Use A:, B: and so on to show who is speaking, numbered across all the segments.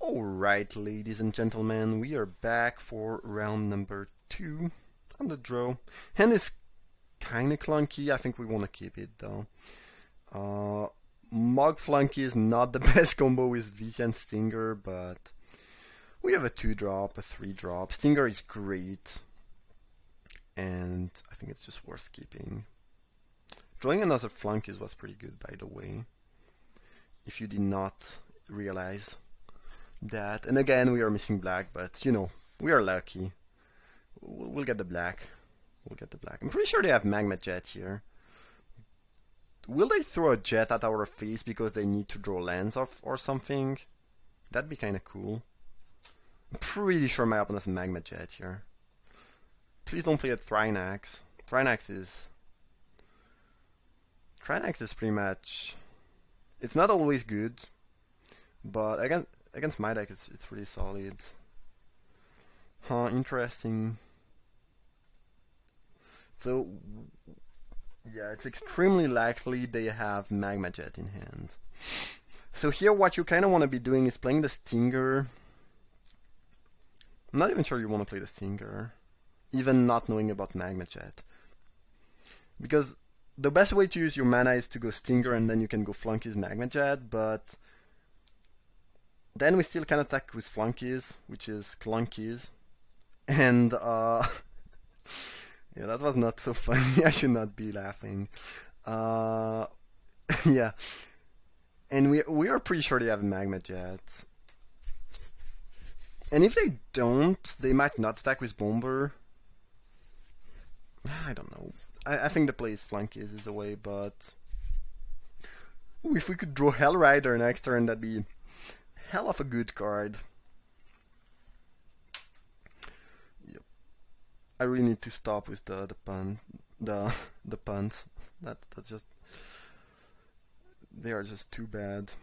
A: Alright, ladies and gentlemen, we are back for round number 2 on the draw. Hand is kinda clunky, I think we wanna keep it though. Mog Flunky is not the best combo with VC and Stinger, but we have a 2-drop, a 3-drop. Stinger is great, and I think it's just worth keeping. Drawing another Flunkies was pretty good, by the way, if you did not realize that. And again, we are missing black, but you know, we are lucky. We'll get the black. We'll get the black. I'm pretty sure they have Magma Jet here. Will they throw a jet at our face because they need to draw lands off or something? That'd be kind of cool. I'm pretty sure my opponent has Magma Jet here. Please don't play a Thrinax. Thrinax is pretty much... It's not always good, but against my deck it's really solid. Huh, interesting. So, yeah, it's extremely likely they have Magma Jet in hand. So here what you kind of want to be doing is playing the Stinger. I'm not even sure you want to play the Stinger, even not knowing about Magma Jet. Because the best way to use your mana is to go Stinger and then you can go Flunkies Magma Jet, but then we still can attack with Flunkies, which is Clunkies. And yeah, that was not so funny. I should not be laughing. Yeah. And we are pretty sure they have Magma Jet. And if they don't, they might not attack with Bomber. I don't know. I think the play is Flunkies is the way, but... Ooh, if we could draw Hell Rider next turn, that'd be hell of a good card. Yep. I really need to stop with the puns. That's just... They are just too bad.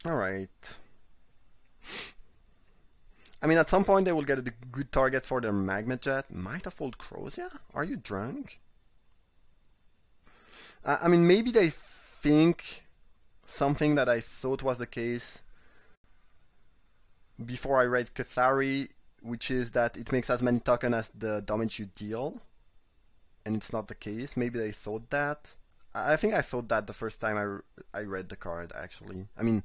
A: Alright. I mean, at some point they will get a good target for their Magma Jet. Might have Old Crozia? Are you drunk? I mean, maybe they think something that I thought was the case before I read Cathari, which is that it makes as many tokens as the damage you deal. And it's not the case. Maybe they thought that. I think I thought that the first time I read the card, actually. I mean,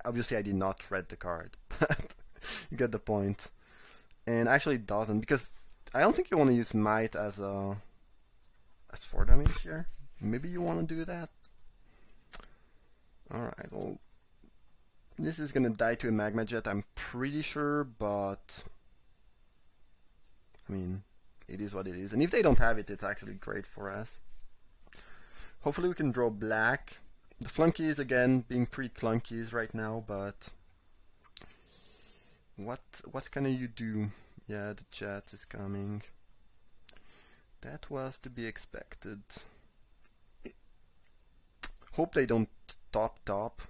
A: obviously I did not read the card, but you get the point. And actually it doesn't, because I don't think you want to use Might as 4 damage here. Maybe you want to do that? Alright, well, this is gonna die to a Magma Jet, I'm pretty sure, but I mean, it is what it is. And if they don't have it, it's actually great for us. Hopefully we can draw black. The Flunkies, again, being pretty clunkies right now, but what can you do? Yeah, the jet is coming. That was to be expected. Hope they don't top,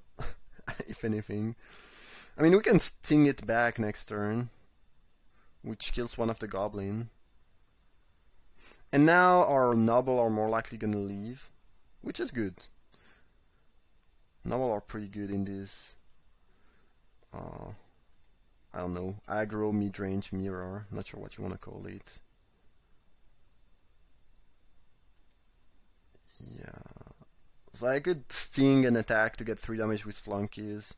A: if anything. I mean, we can sting it back next turn, which kills one of the goblin. And now our noble are more likely gonna leave, which is good. Noble are pretty good in this, I don't know, aggro, mid-range, mirror, not sure what you want to call it. Yeah. So I could sting an attack to get 3 damage with Flunkies.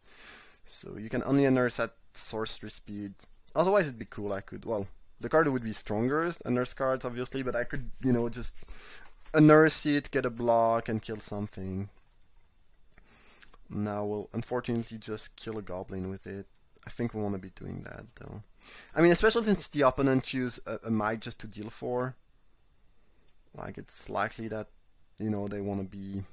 A: So you can only unearth at sorcery speed. Otherwise it'd be cool, I could, well, the card would be stronger, unearth cards obviously, but I could, you know, just unearth it, get a block, and kill something. Now we'll unfortunately just kill a goblin with it. I think we want to be doing that though. I mean, especially since the opponent choose a Might just to deal 4. Like, it's likely that, you know, they want to be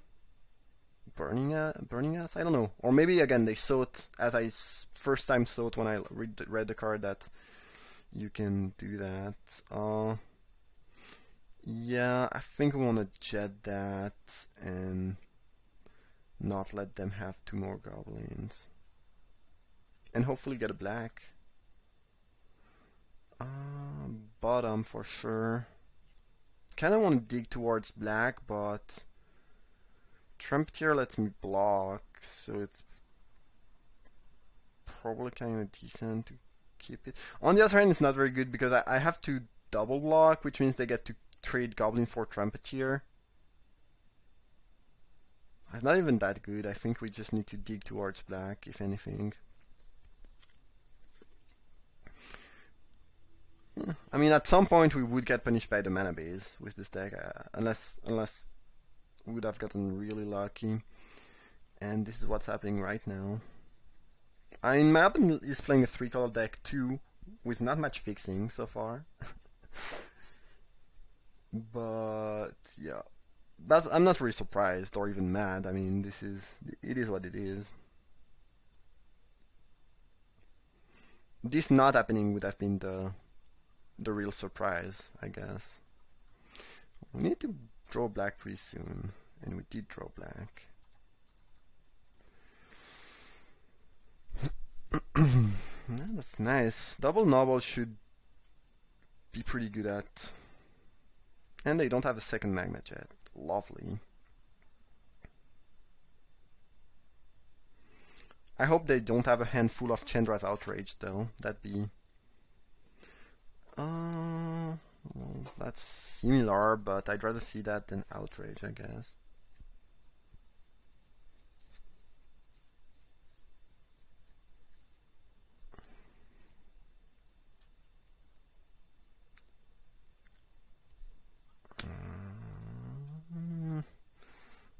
A: burning us? I don't know. Or maybe again they thought, as I first time thought when I read the card, that you can do that. Yeah, I think we want to jet that and not let them have 2 more goblins. And hopefully get a black. bottom for sure. Kind of want to dig towards black, but Trumpeter lets me block, so it's probably kind of decent to keep it. On the other hand, it's not very good because I have to double block, which means they get to trade Goblin for Trumpeter. It's not even that good. I think we just need to dig towards black, if anything. I mean, at some point we would get punished by the mana base with this deck, unless we would have gotten really lucky. And this is what's happening right now. I mean, my opponent is playing a 3-color deck too, with not much fixing so far. But yeah, I'm not really surprised or even mad. I mean, it is what it is. This not happening would have been the real surprise, I guess. We need to draw black pretty soon, and we did draw black. Yeah, that's nice. Double noble should be pretty good at. And they don't have a second magma jet. Lovely. I hope they don't have a handful of Chandra's Outrage though. That'd be... well, that's similar, but I'd rather see that than Outrage, I guess.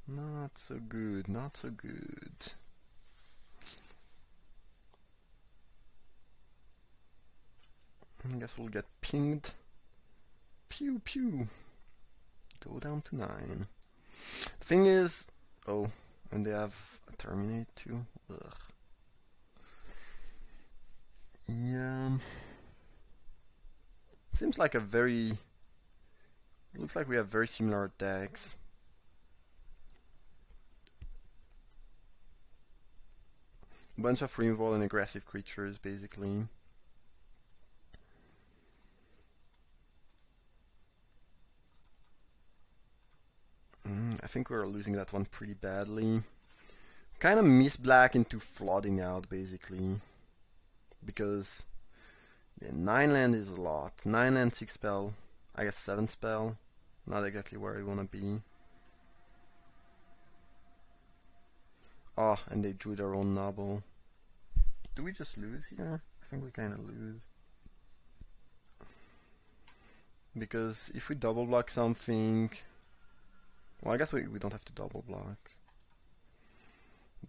A: Not so good, not so good. I guess we'll get pinged. Pew pew. Go down to 9. The thing is, oh, and they have a Terminate too. Ugh. Yeah. Seems like a very... Looks like we have very similar decks. Bunch of removal and aggressive creatures, basically. I think we're losing that one pretty badly. Kind of miss black into flooding out, basically. Because yeah, 9 land is a lot. 9 land, 6 spell. I guess 7 spell. Not exactly where we want to be. Oh, and they drew their own noble. Do we just lose here? I think we kind of lose. Because if we double block something... Well, I guess we don't have to double block.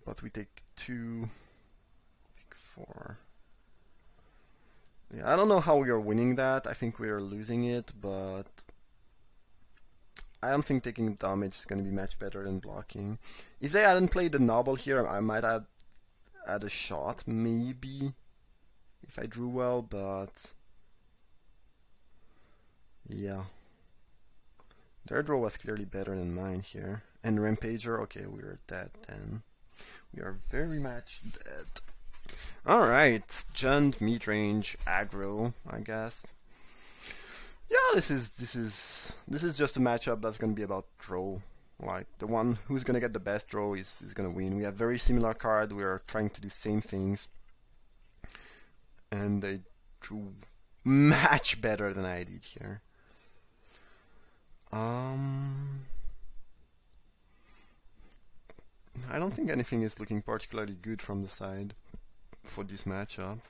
A: But we take 2, take 4. Yeah, I don't know how we are winning that. I think we are losing it, but... I don't think taking damage is going to be much better than blocking. If they hadn't played the noble here, I might have had a shot, maybe, if I drew well, but yeah. Their draw was clearly better than mine here. And Rampager, okay, we are dead then. We are very much dead. Alright, Jund, mid-range, aggro, I guess. Yeah, this is just a matchup that's gonna be about draw. Like the one who's gonna get the best draw is gonna win. We have very similar card. We are trying to do same things, and they drew much better than I did here. I don't think anything is looking particularly good from the side for this matchup.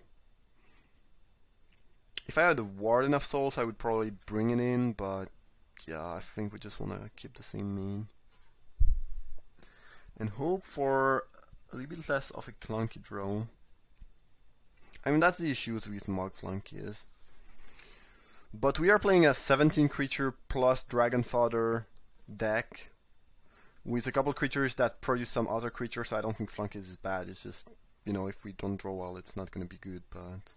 A: If I had a Warden of Souls, I would probably bring it in, but yeah, I think we just want to keep the same main. And hope for a little bit less of a clunky draw. I mean, that's the issues with Mog Flunkies. But we are playing a 17 creature plus Dragon Fodder deck with a couple creatures that produce some other creatures, so I don't think Flunkies is bad. It's just, you know, if we don't draw well, it's not going to be good, but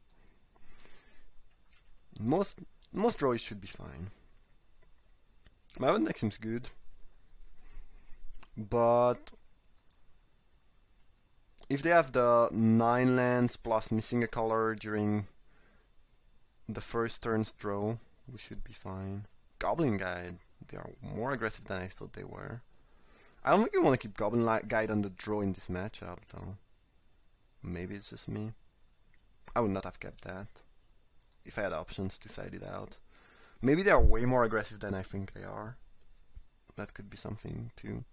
A: most draws should be fine. My own deck seems good, but if they have the 9 lands plus missing a color during the first turn's draw, we should be fine. Goblin Guide, they are more aggressive than I thought they were. I don't think you want to keep Goblin Guide on the draw in this matchup, though. Maybe it's just me. I would not have kept that if I had options to side it out. Maybe they are way more aggressive than I think they are. That could be something too.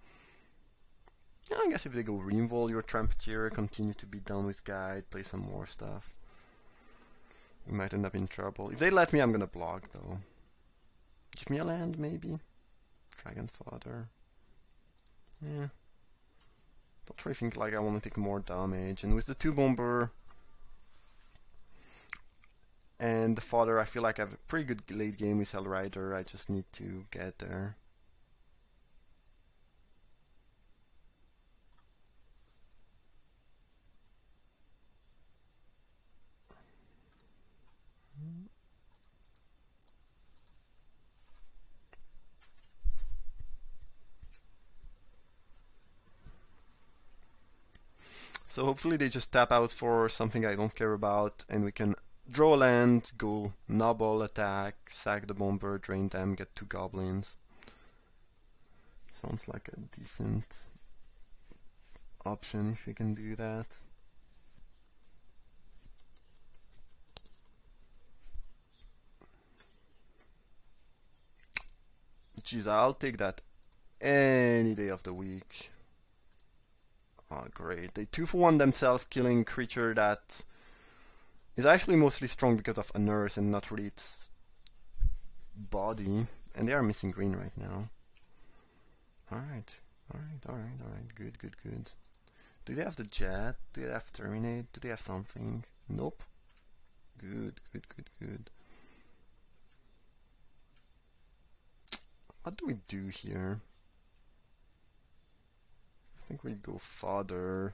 A: Yeah, I guess if they go Reinvol your Trumpeter, continue to be done with Guide, play some more stuff, we might end up in trouble. If they let me, I'm gonna block though. Give me a land, maybe? Dragon Fodder. Yeah. Don't really think like I want to take more damage. And with the 2-bomber and the fodder, I feel like I have a pretty good late game with Hellrider. I just need to get there. So hopefully they just tap out for something I don't care about, and we can draw a land, go Noble attack, sack the bomber, drain them, get 2 goblins. Sounds like a decent option if we can do that. Jeez, I'll take that any day of the week. Oh, great. They 2-for-1 themselves, killing creature that is actually mostly strong because of a nurse and not really its body. And they are missing green right now. Alright, alright. Good. Do they have the jet? Do they have terminate? Do they have something? Nope. Good. What do we do here? I think we go fodder,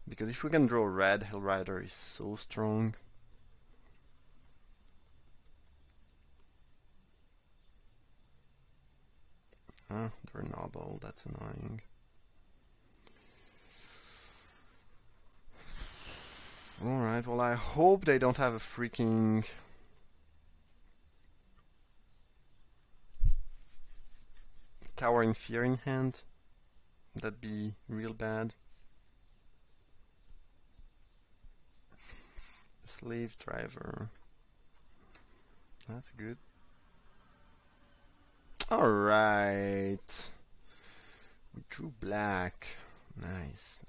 A: because if we can draw red, Hellrider is so strong. Ah, they're noble, that's annoying. Alright, well I hope they don't have a freaking Towering Fear in hand. That'd be real bad. Slave driver. That's good. Alright. We drew black. Nice.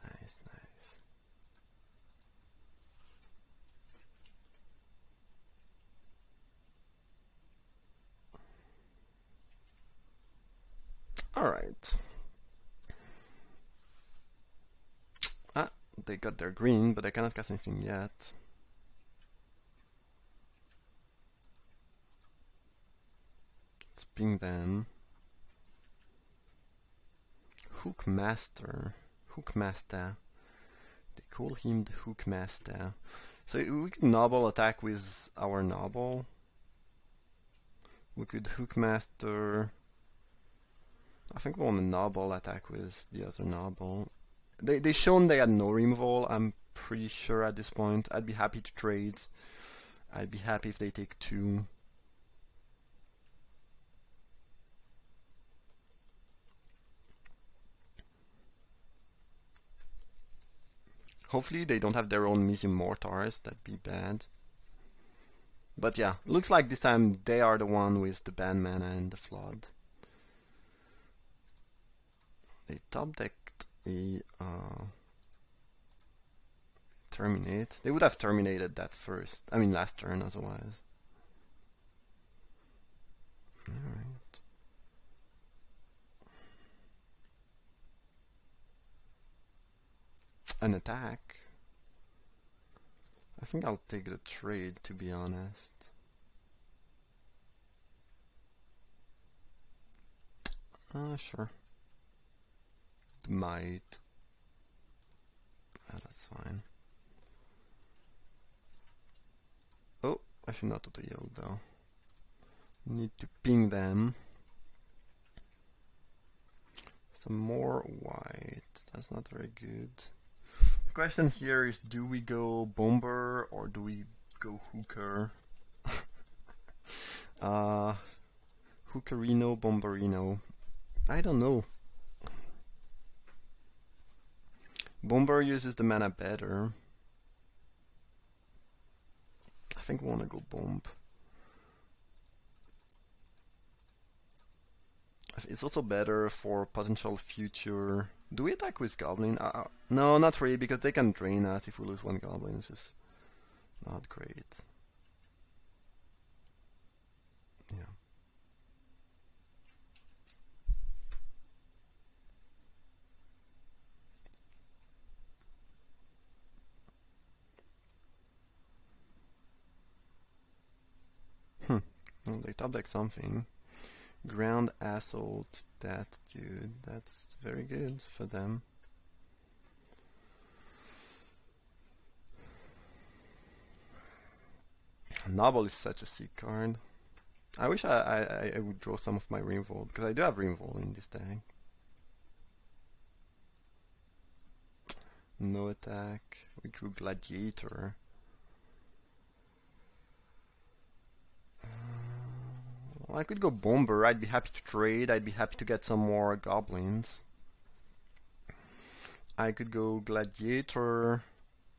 A: Alright. They got their green, but I cannot cast anything yet. Let's ping them. Hookmaster. They call him the Hookmaster. So we could Noble attack with our Noble. We could Hookmaster. I think we want a Noble attack with the other Noble. They shown they had no removal, I'm pretty sure at this point. I'd be happy to trade. I'd be happy if they take 2. Hopefully they don't have their own Mizzy Mortars, that'd be bad. But yeah, looks like this time they are the one with the bad mana and the flood. They top decked a terminate. They would have terminated that first. I mean last turn otherwise. Alright. An attack. I think I'll take the trade, to be honest. Sure. Might. That's fine. Oh, I should not auto yield though. Need to ping them. Some more white. That's not very good. The question here is, do we go bomber or do we go hooker? Hookerino, Bomberino. I don't know. Bomber uses the mana better. I think we want to go Bomb. It's also better for potential future. Do we attack with Goblin? No, not really, because they can drain us if we lose one Goblin. This is not great. Yeah. Well, they top deck something. Ground Assault, that dude, that's very good for them. Novel is such a sick card. I wish I would draw some of my Revolt, because I do have Revolt in this deck. No attack. We drew Gladiator. Well, I could go Bomber. I'd be happy to trade. I'd be happy to get some more Goblins. I could go Gladiator.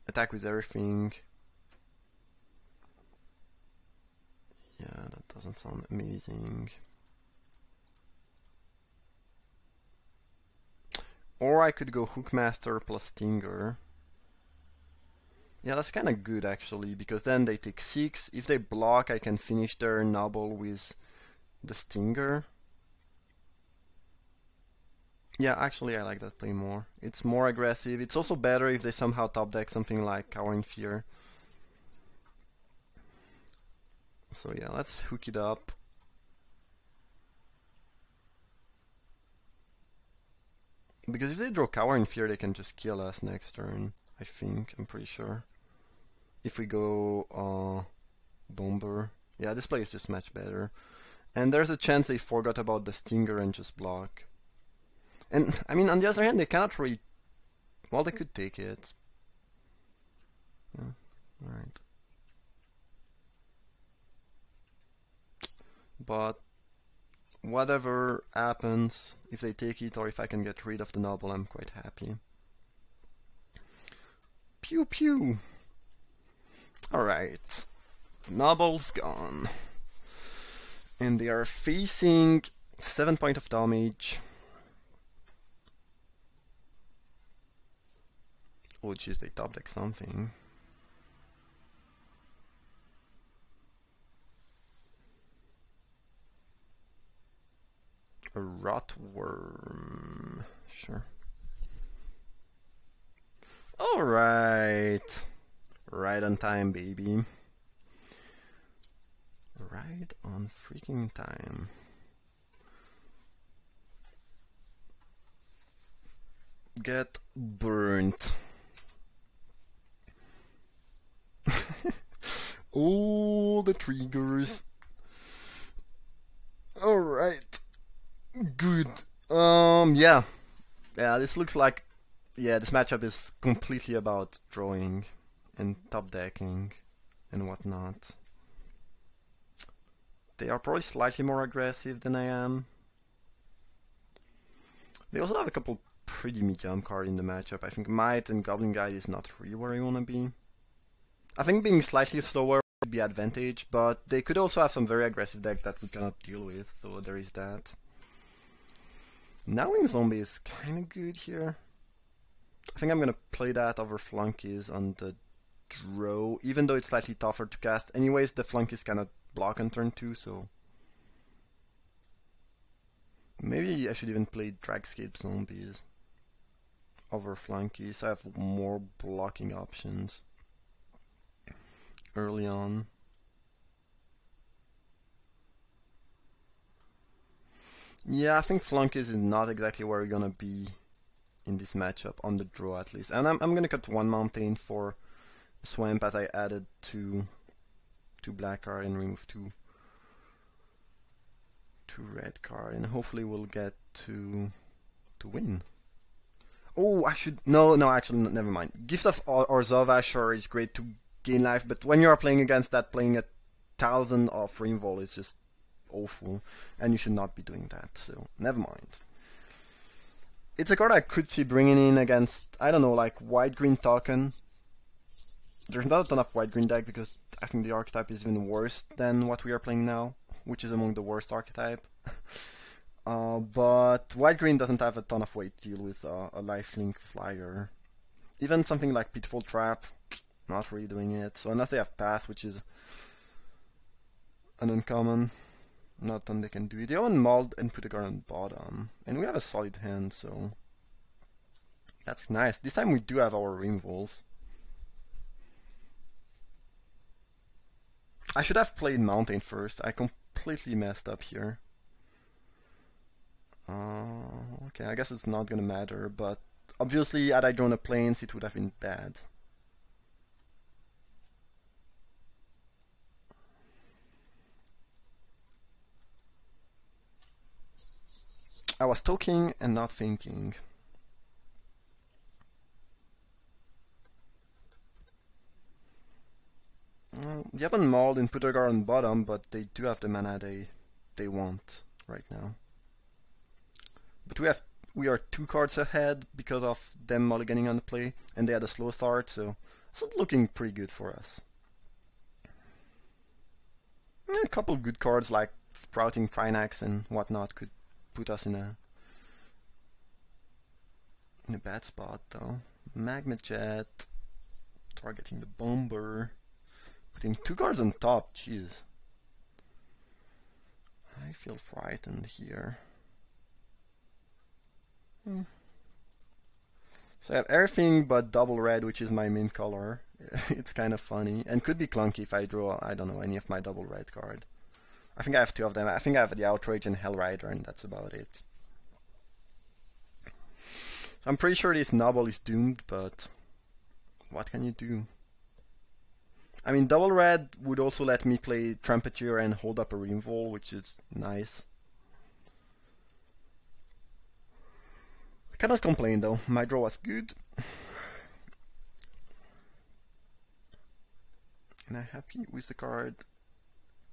A: Attack with everything. Yeah, that doesn't sound amazing. Or I could go Hookmaster plus Stinger. Yeah, that's kind of good actually, because then they take 6. If they block, I can finish their Noble with the Stinger. Yeah, actually I like that play more. It's more aggressive. It's also better if they somehow top deck something like Cowering Fear. So yeah, let's hook it up. Because if they draw Cowering Fear, they can just kill us next turn, I think. I'm pretty sure. If we go Bomber. Yeah, this play is just much better. And there's a chance they forgot about the Stinger and just block. And, I mean, on the other hand, they cannot really... Well, they could take it. Yeah, alright. But whatever happens, if they take it or if I can get rid of the Noble, I'm quite happy. Pew pew! Alright. Noble's gone. And they are facing 7 points of damage. Oh jeez, they top deck something. A Rotworm. Sure. Alright. Right on time, baby. Right on freaking time. Get burnt. All the triggers. Alright. Good. Yeah. Yeah, this looks like... Yeah, this matchup is completely about drawing and top decking and whatnot. They are probably slightly more aggressive than I am. They also have a couple pretty medium cards in the matchup. I think Might and Goblin Guide is not really where you want to be. I think being slightly slower would be advantage, but they could also have some very aggressive deck that we cannot deal with, so there is that. Knowing Zombie is kinda good here. I think I'm gonna play that over Flunkies on the draw, even though it's slightly tougher to cast. Anyways, the Flunkies cannot block on turn 2, so... Maybe I should even play Dragscape Zombies over Flunkies, so I have more blocking options early on. Yeah, I think Flunkies is not exactly where we're gonna be in this matchup, on the draw at least. And I'm gonna cut 1 mountain for Swamp as I added 2 black card and remove 2 red card, and hopefully we'll get to win. Oh, I should... No, actually, never mind. Gift of Orzhova, sure, is great to gain life, but when you are playing against that, playing 1,000 of Rainfall is just awful, and you should not be doing that, so never mind. It's a card I could see bringing in against, I don't know, like white-green token. There's not a ton of white-green deck because I think the archetype is even worse than what we are playing now, which is among the worst archetype. But white-green doesn't have a ton of weight to deal with a lifelink flyer. Even something like Pitfall Trap, not really doing it. So unless they have Pass, which is an uncommon, not done they can do it. They haven't mauled and put a card on bottom. And we have a solid hand, so that's nice. This time we do have our removals. I should have played Mountain first. I completely messed up here. Okay, I guess it's not gonna matter, but obviously had I drawn a Plains it would have been bad. I was talking and not thinking. They haven't mauled and put a guard on bottom, but they do have the mana they want right now. But we are 2 cards ahead because of them mulliganing on the play, and they had a slow start, so it's looking pretty good for us. A couple good cards like Sprouting Trinax and whatnot could put us in a bad spot though. Magma Jet, targeting the Bomber, putting 2 cards on top, jeez. I feel frightened here. So I have everything but double red, which is my main color. It's kind of funny, and could be clunky if I draw, I don't know, any of my double red card. I think I have 2 of them. I think I have the Outrage and Hellrider, and that's about it. I'm pretty sure this Noble is doomed, but what can you do? I mean, double red would also let me play Trumpeter and hold up a removal, which is nice. I cannot complain though, my draw was good. And I'm happy with the card.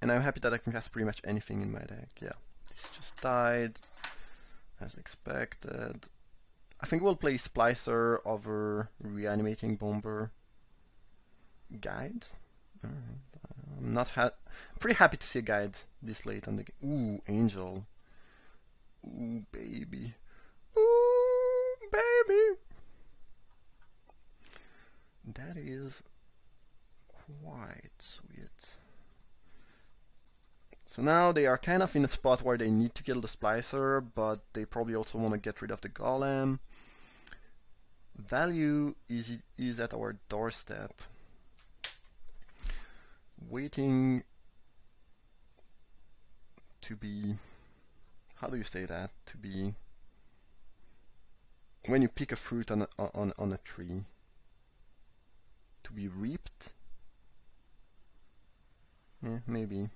A: And I'm happy that I can cast pretty much anything in my deck. Yeah, this just died, as expected. I think we'll play Splicer over Reanimating Bomber. Guide? I'm pretty happy to see a guide this late on the game. Ooh, Angel. Ooh, baby. Ooh, baby. That is quite sweet. So now they are kind of in a spot where they need to kill the Splicer, but they probably also want to get rid of the Golem. Value is at our doorstep. Waiting to be... How do you say that? To be... When you pick a fruit on a tree. To be reaped? Yeah, maybe.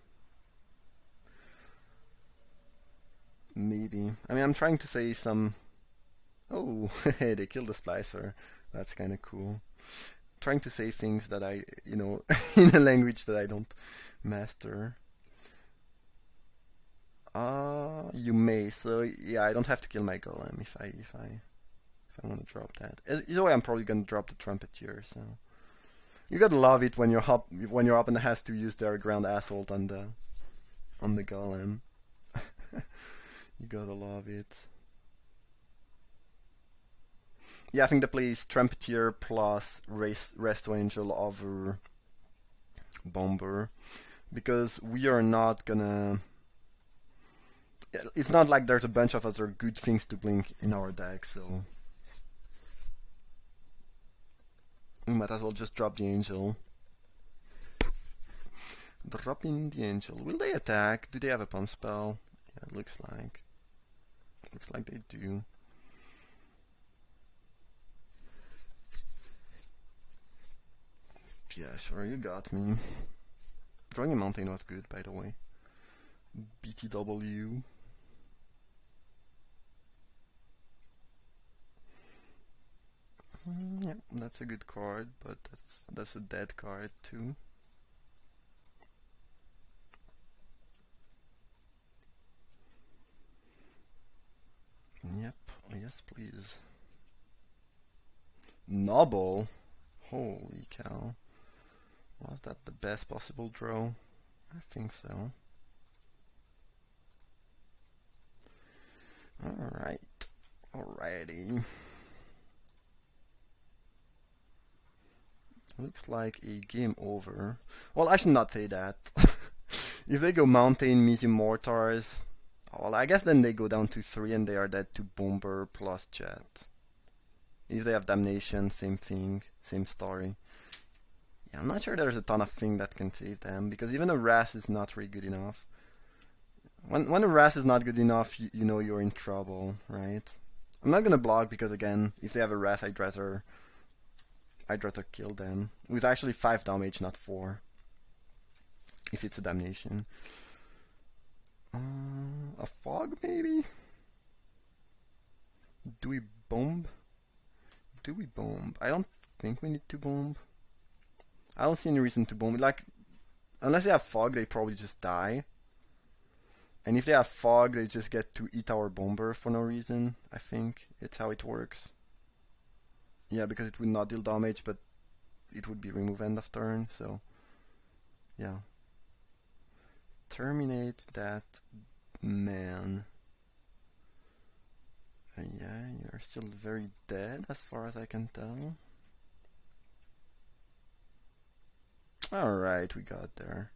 A: Maybe. I mean, I'm trying to say some... Oh, hey, they killed the Splicer. That's kind of cool. Trying to say things that I, you know, in a language that I don't master. You may. So yeah, I don't have to kill my Golem if I want to drop that. Either way, I'm probably gonna drop the Trumpeter. So you gotta love it when your opponent has to use their Ground Assault on the Golem. You gotta love it. Yeah, I think the play is Trumpeter plus Resto Angel over Bomber, because we are not gonna... It's not like there's a bunch of other good things to blink in our deck, so... We might as well just drop the Angel. Dropping the Angel. Will they attack? Do they have a pump spell? Yeah, it looks like. Looks like they do. Yeah, sure, you got me. Drawing a Mountain was good, by the way. BTW. Yeah, that's a good card, but that's a dead card too. Yes, please. Noble? Holy cow. Was that the best possible draw? I think so. Alright. Alrighty. Looks like a game over. Well, I should not say that. If they go Mountain, Medium Mortars, well, I guess then they go down to 3 and they are dead to Bomber plus Jet. If they have Damnation, same thing, same story. Yeah, I'm not sure there's a ton of things that can save them, because even a Ras is not really good enough. When a Ras is not good enough, you know you're in trouble, right? I'm not gonna block because, again, if they have a Ras, I'd rather kill them. With actually 5 damage, not 4. If it's a Damnation. A Fog, maybe? Do we bomb? Do we bomb? I don't think we need to bomb. I don't see any reason to bomb. Like, unless they have Fog, they probably just die. And if they have Fog, they just get to eat our Bomber for no reason, I think. It's how it works. Yeah, because it would not deal damage, but it would be remove end of turn, so... yeah. Terminate that man. Yeah, you're still very dead as far as I can tell. Alright, we got there.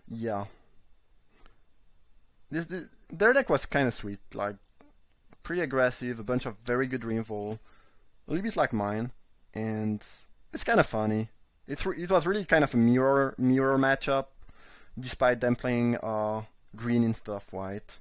A: Yeah. Their deck was kind of sweet, like pretty aggressive, a bunch of very good removal, a little bit like mine, and it's kind of funny. It was really kind of a mirror matchup, despite them playing green instead of white.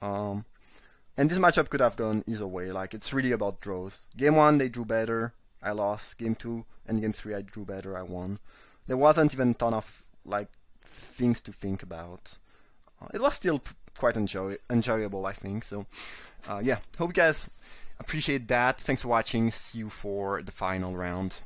A: And this matchup could have gone either way. Like, it's really about draws. Game 1 they drew better, I lost. Game 2 and Game 3 I drew better, I won. There wasn't even a ton of like things to think about. It was still quite enjoyable, I think. So yeah, hope you guys appreciate that. Thanks for watching. See you for the final round.